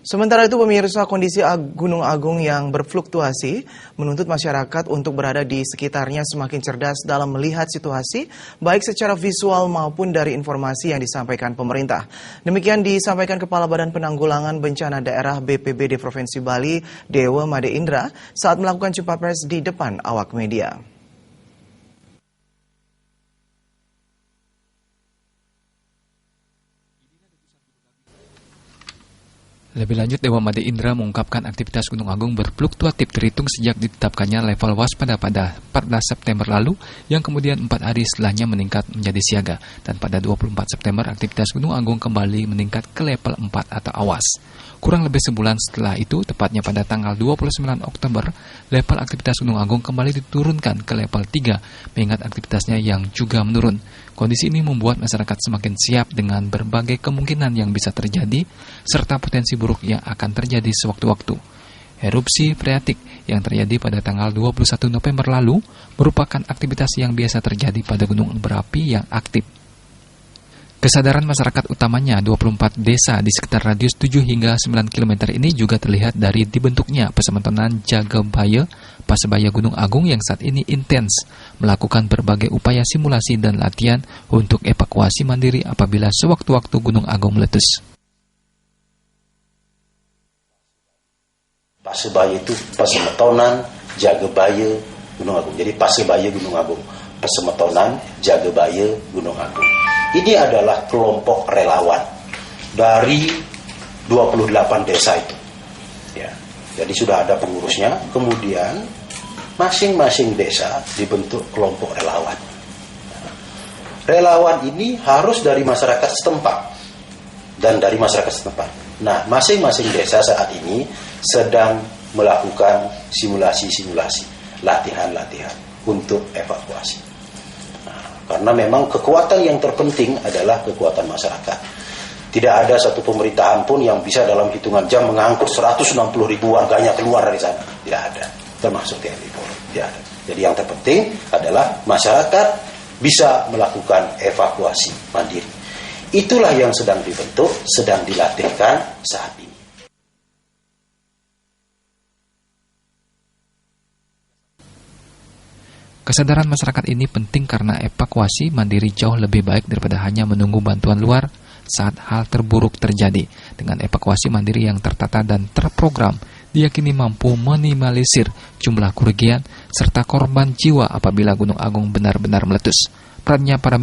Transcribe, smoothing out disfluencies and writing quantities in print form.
Sementara itu pemirsa, kondisi Gunung Agung yang berfluktuasi menuntut masyarakat untuk berada di sekitarnya semakin cerdas dalam melihat situasi, baik secara visual maupun dari informasi yang disampaikan pemerintah. Demikian disampaikan Kepala Badan Penanggulangan Bencana Daerah BPBD Provinsi Bali, Dewa Made Indra, saat melakukan jumpa pers di depan awak media. Lebih lanjut, Dewa Made Indra mengungkapkan aktivitas Gunung Agung berfluktuatif terhitung sejak ditetapkannya level waspada pada 14 September lalu, yang kemudian 4 hari setelahnya meningkat menjadi siaga. Dan pada 24 September, aktivitas Gunung Agung kembali meningkat ke level 4 atau awas. Kurang lebih sebulan setelah itu, tepatnya pada tanggal 29 Oktober, level aktivitas Gunung Agung kembali diturunkan ke level 3, mengingat aktivitasnya yang juga menurun. Kondisi ini membuat masyarakat semakin siap dengan berbagai kemungkinan yang bisa terjadi, serta potensi buruk yang akan terjadi sewaktu-waktu. Erupsi freatik yang terjadi pada tanggal 21 November lalu merupakan aktivitas yang biasa terjadi pada gunung berapi yang aktif. Kesadaran masyarakat, utamanya 24 desa di sekitar radius 7 hingga 9 km ini juga terlihat dari dibentuknya Pasemetonan Jagabaya Pasebaya Gunung Agung yang saat ini intens melakukan berbagai upaya simulasi dan latihan untuk evakuasi mandiri apabila sewaktu-waktu Gunung Agung meletus. Pasebaya itu Pasemetonan Jagabaya Gunung Agung. Jadi Pasebaya Gunung Agung, Pasemetonan Jagabaya Gunung Agung. Ini adalah kelompok relawan dari 28 desa itu. Ya. Jadi sudah ada pengurusnya, kemudian masing-masing desa dibentuk kelompok relawan. Relawan ini harus dari masyarakat setempat dan dari masyarakat setempat. Nah, masing-masing desa saat ini sedang melakukan simulasi-simulasi, latihan-latihan untuk evakuasi. Karena memang kekuatan yang terpenting adalah kekuatan masyarakat. Tidak ada satu pemerintahan pun yang bisa dalam hitungan jam mengangkut 160.000 warganya keluar dari sana. Tidak ada, termasuk TNI Polri. Tidak ada. Jadi yang terpenting adalah masyarakat bisa melakukan evakuasi mandiri. Itulah yang sedang dibentuk, sedang dilatihkan saat ini. Kesadaran masyarakat ini penting karena evakuasi mandiri jauh lebih baik daripada hanya menunggu bantuan luar saat hal terburuk terjadi. Dengan evakuasi mandiri yang tertata dan terprogram, diyakini mampu minimalisir jumlah kerugian serta korban jiwa apabila Gunung Agung benar-benar meletus. Perannya para